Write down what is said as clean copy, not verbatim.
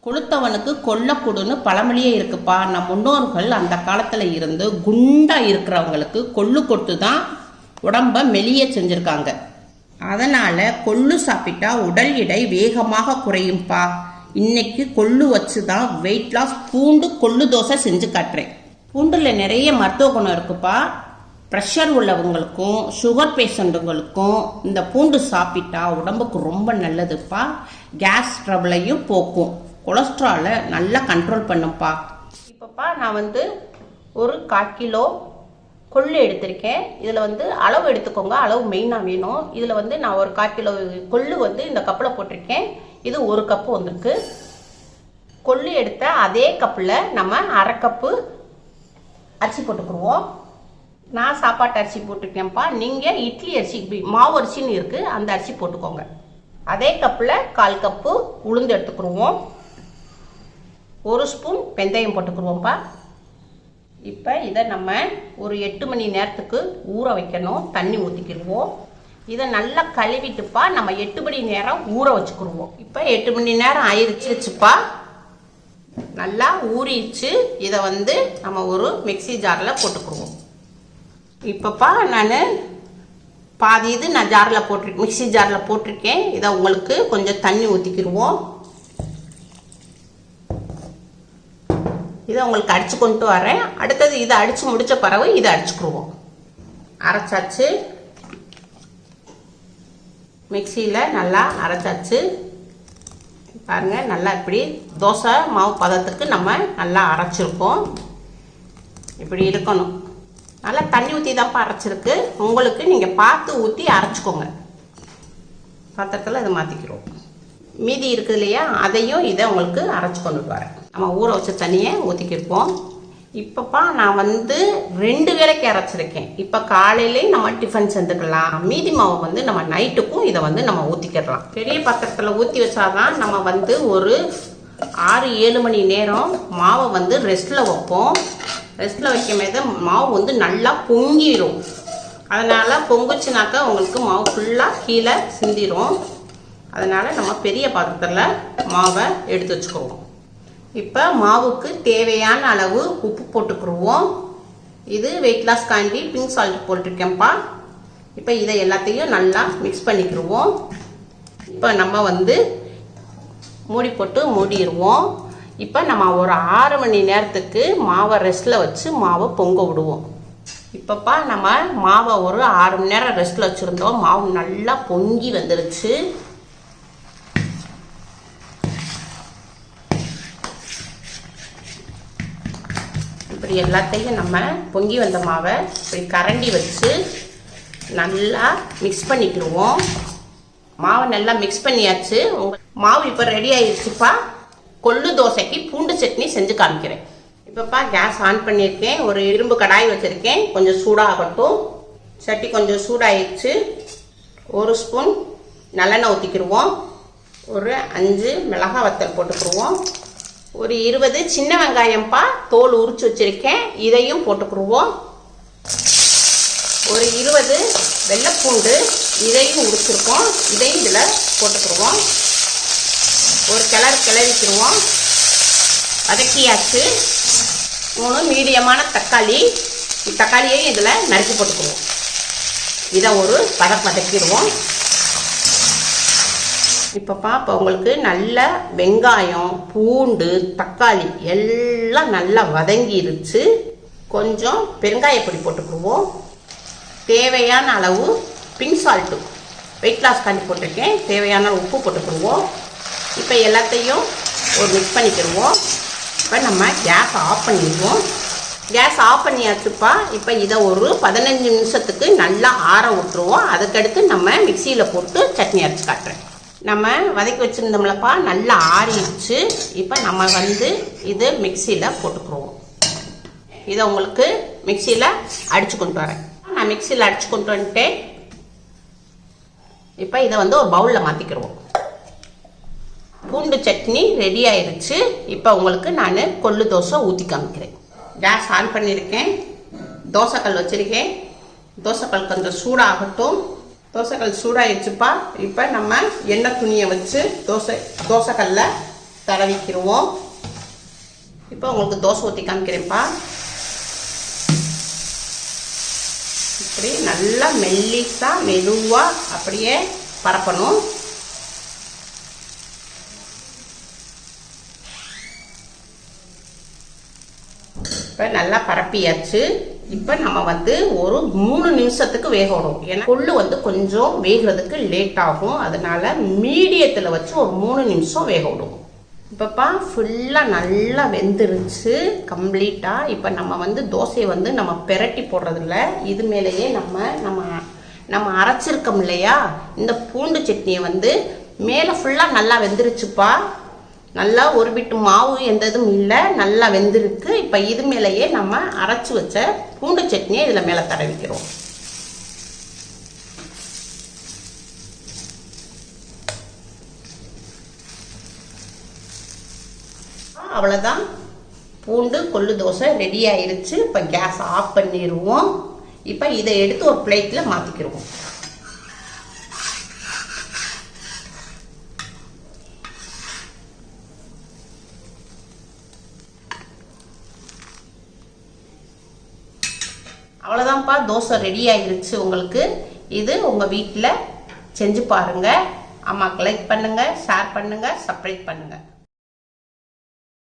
கொளுத்தவனுக்கு கொல்லக்கூடுன்னு பழமொழியே இருக்குப்பா. நம் முன்னோர்கள் அந்த காலத்தில் இருந்து குண்டா இருக்கிறவங்களுக்கு கொள்ளு கொட்டு தான் உடம்ப மெலிய செஞ்சுருக்காங்க. அதனால் கொள்ளு சாப்பிட்டா உடல் எடை வேகமாக குறையும்பா. இன்னைக்கு கொள்ளு வச்சு தான் வெயிட் லாஸ் பூண்டு கொள்ளு தோசை செஞ்சு காட்டுறேன். பூண்டில் நிறைய மருத்துவ குணம் இருக்குப்பா. ப்ரெஷர் உள்ளவங்களுக்கும் சுகர் பேஷண்ட்டுங்களுக்கும் இந்த பூண்டு சாப்பிட்டா உடம்புக்கு ரொம்ப நல்லதுப்பா. கேஸ் ட்ரபிளையும் போக்கும், கொலஸ்ட்ராலை நல்லா கண்ட்ரோல் பண்ணுப்பா. இப்போப்பா நான் ஒரு 1/4 கிலோ கொள்ளு எடுத்திருக்கேன். இதில் அளவு எடுத்துக்கோங்க, அளவு மெயினாக வேணும். இதில் நான் ஒரு 1/4 கிலோ கொள்ளு இந்த கப்பில் போட்டிருக்கேன். இது 1 கப்பு வந்திருக்கு. கொள்ளு எடுத்த அதே கப்பில் நம்ம 1/2 கப்பு அரிசி போட்டுக்குருவோம். நான் சாப்பாட்டு அரிசி போட்டிருக்கேன்ப்பா. நீங்கள் இட்லி அரிசி மாவு அரிசின்னு இருக்குது, அந்த அரிசி போட்டுக்கோங்க. அதே கப்பில் 1/4 கப்பு உளுந்து எடுத்துக்கிடுவோம். 1 ஸ்பூன் வெந்தயம் போட்டுக்கிடுவோம்ப்பா. இப்போ இதை நம்ம ஒரு 8 மணி நேரத்துக்கு ஊற வைக்கணும். தண்ணி ஊற்றிக்கிடுவோம். இதை நல்லா கழுவிட்டுப்பா நம்ம 8 மணி நேரம் ஊற வச்சுக்கிடுவோம். இப்போ 8 மணி நேரம் ஆயிடுச்சுப்பா, நல்லா ஊறிச்சு. இதை நம்ம ஒரு மிக்சி ஜாரில் போட்டுக்கிடுவோம். இப்போப்பா நான் பாதி இது நான் ஜாரில் போட்டிருக்கேன், மிக்சி ஜாரில் போட்டிருக்கேன். இதை உங்களுக்கு கொஞ்சம் தண்ணி ஊற்றிக்கிடுவோம். இதை உங்களுக்கு அடித்து கொண்டு வரேன். அடுத்தது இதை அடித்து முடித்த பிறகு இதை அடிச்சுக்கிடுவோம். அரைச்சாச்சு, மிக்சியில் நல்லா அரைச்சாச்சு. பாருங்கள், நல்லா இப்படி தோசை மாவு பதத்துக்கு நம்ம நல்லா அரைச்சிருக்கோம். இப்படி இருக்கணும். நல்லா தண்ணி ஊற்றி தான்ப்பா அரைச்சிருக்கு. உங்களுக்கு நீங்கள் பார்த்து ஊற்றி அரைச்சிக்கோங்க. பாத்திரத்தில் இதை மாற்றிக்கிறோம். மீதி இருக்குது இல்லையா, அதையும் இதை உங்களுக்கு அரைச்சி கொண்டுட்டு வரேன். நம்ம ஊற வச்ச தண்ணியை ஊற்றிக்கிருப்போம். இப்போப்பா நான் 2 வேளைக்கு அரைச்சிருக்கேன். இப்போ காலையிலேயும் நம்ம டிஃபன் செஞ்சுக்கலாம். மீதி மாவு நம்ம நைட்டுக்கும் இதை நம்ம ஊற்றிக்கிடலாம். பெரிய பாத்திரத்தில் ஊற்றி வச்சாதான் நம்ம ஒரு 6-7 மணி நேரம் மாவை ரெஸ்ட்டில் வைப்போம். ரெஸ்ட்டில் வைக்கும்போது மாவு நல்லா பொங்கிடும். அதனால் பொங்குச்சுனாக்கா உங்களுக்கு மாவு ஃபுல்லாக கீழே சிந்திடும். அதனால் நம்ம பெரிய பாத்திரத்தில் மாவை எடுத்து வச்சுக்குவோம். இப்போ மாவுக்கு தேவையான அளவு உப்பு போட்டுக்கிடுவோம். இது வெயிட் லாஸ் காண்டி பிங்க் சால்ட் போட்டிருக்கேன்ப்பா. இப்போ இதை எல்லாத்தையும் நல்லா மிக்ஸ் பண்ணிக்கிடுவோம். இப்போ நம்ம மூடி போட்டு மூடிடுவோம். இப்போ நம்ம ஒரு 6 மணி நேரத்துக்கு மாவை ரெஸ்ட்டில் வச்சு மாவை பொங்க விடுவோம். இப்போப்பா நம்ம மாவை ஒரு 6 மணி நேரம் ரெஸ்ட்டில் வச்சுருந்தோம். மாவு நல்லா பொங்கி வந்துருச்சு. இப்படி எல்லாத்தையும் நம்ம பொங்கி வந்த மாவை இப்படி கரண்டி வச்சு நல்லா மிக்ஸ் பண்ணிக்கிடுவோம். மாவை நல்லா மிக்ஸ் பண்ணியாச்சு. மாவு இப்போ ரெடி ஆயிடுச்சுப்பா. கொள்ளு தோசைக்கு பூண்டு சட்னி செஞ்சு காமிக்கிறேன். இப்போப்பா கேஸ் ஆன் பண்ணியிருக்கேன். ஒரு இரும்பு கடாய் வச்சுருக்கேன். கொஞ்சம் சூடாகட்டும். சட்டி கொஞ்சம் சூடாகிடுச்சு. 1 ஸ்பூன் நல்லெண்ணெய் ஊற்றிக்கிடுவோம். ஒரு 5 மிளகாய் வத்தல் போட்டுக்கிடுவோம். ஒரு 20 சின்ன வெங்காயம்ப்பா தோல் உரிச்சு வச்சுருக்கேன், இதையும் போட்டுக்கிடுவோம். ஒரு 20 வெள்ளைப்பூண்டு, இதையும் உரிச்சிருக்கோம், இதையும் இதில் போட்டுக்கிடுவோம். ஒரு கிளறிக்கிடுவோம். வதக்கியாச்சு. 3 மீடியமான தக்காளி, தக்காளியையும் இதில் நறுக்கி போட்டுக்குவோம். இதை ஒரு வதக்கிடுவோம். இப்போப்பா இப்போ உங்களுக்கு நல்ல வெங்காயம், பூண்டு, தக்காளி எல்லாம் நல்லா வதங்கிருச்சு. கொஞ்சம் பெருங்காயப்பொடி போட்டுக்குவோம். தேவையான அளவு பிங்க் சால்ட்டு வெயிட் லாஸ் காண்டி போட்டிருக்கேன். தேவையான உப்பு போட்டுக்கிடுவோம். இப்போ எல்லாத்தையும் ஒரு மிக்ஸ் பண்ணிக்கிடுவோம். இப்போ நம்ம கேஸ் ஆஃப் பண்ணிடுவோம். கேஸ் ஆஃப் பண்ணியாச்சுப்பா. இப்போ இதை ஒரு 15 நிமிஷத்துக்கு நல்லா ஆற விட்டுருவோம். அதுக்கடுத்து நம்ம மிக்சியில் போட்டு சட்னி அரைச்சி காட்டுறேன். நம்ம வதக்கி வச்சுருந்தோம்லப்பா, நல்லா ஆறிடுச்சு. இப்போ நம்ம இது மிக்சியில் போட்டுக்குருவோம். இதை உங்களுக்கு மிக்சியில் அடித்து கொண்டு வரேன். நான் மிக்சியில் அடித்து கொண்டு வந்துட்டேன். இப்போ இதை ஒரு பவுலில் மாற்றிக்கிடுவோம். பூண்டு சட்னி ரெடி ஆயிடுச்சு. இப்போ உங்களுக்கு நான் கொள்ளு தோசை ஊற்றி காமிக்கிறேன். கேஸ் ஆன் பண்ணியிருக்கேன். தோசைக்கல் வச்சுருக்கேன். தோசைக்கல் கொஞ்சம் சூடாகட்டும். தோசைக்கல் சூடாகிடுச்சுப்பா. இப்போ நம்ம எண்ணெய் துணியை வச்சு தோசைக்கல்ல தடவிக்கிடுவோம். இப்போ உங்களுக்கு தோசை ஊற்றி காமிக்கிறேன்ப்பா. இப்படி நல்லா மெல்லிசாக மெதுவாக அப்படியே பரப்பணும். இப்போ நல்லா பரப்பியாச்சு. இப்போ நம்ம ஒரு 3 நிமிஷத்துக்கு வேக விடும். ஏன்னா கொள்ளு கொஞ்சம் வேகிறதுக்கு லேட் ஆகும். அதனால மீடியத்தில் வச்சு ஒரு 3 நிமிஷம் வேக விடுவோம். இப்போப்பா ஃபுல்லாக நல்லா வெந்துருச்சு கம்ப்ளீட்டாக. இப்போ நம்ம தோசையை நம்ம பெரட்டி போடுறதில்ல. இது மேலேயே நம்ம அரைச்சிருக்கோம் இல்லையா, இந்த பூண்டு சட்னியை மேலே ஃபுல்லாக நல்லா வெந்துருச்சுப்பா. நல்லா ஒரு பிட்டு மாவு எந்த இதுவும் இல்லை, நல்லா வெந்திருக்கு. இப்போ இது மேலேயே நம்ம அரைச்சி வச்ச பூண்டு சட்னியை இதில் மேலே தடவிக்கிறோம். அவ்வளோதான், பூண்டு கொள்ளு தோசை ரெடி ஆயிருச்சு. இப்போ கேஸ் ஆஃப் பண்ணிடுவோம். இப்போ இதை எடுத்து ஒரு பிளேட்டில் மாற்றிக்கிடுவோம். அவ்வளோதான்ப்பா, தோசை ரெடி ஆகிருச்சு உங்களுக்கு. இது உங்கள் வீட்டில் செஞ்சு பாருங்கள். அம்மாவுக்கு லைக் பண்ணுங்கள், ஷேர் பண்ணுங்கள், சப்ஸ்கிரைப் பண்ணுங்கள்.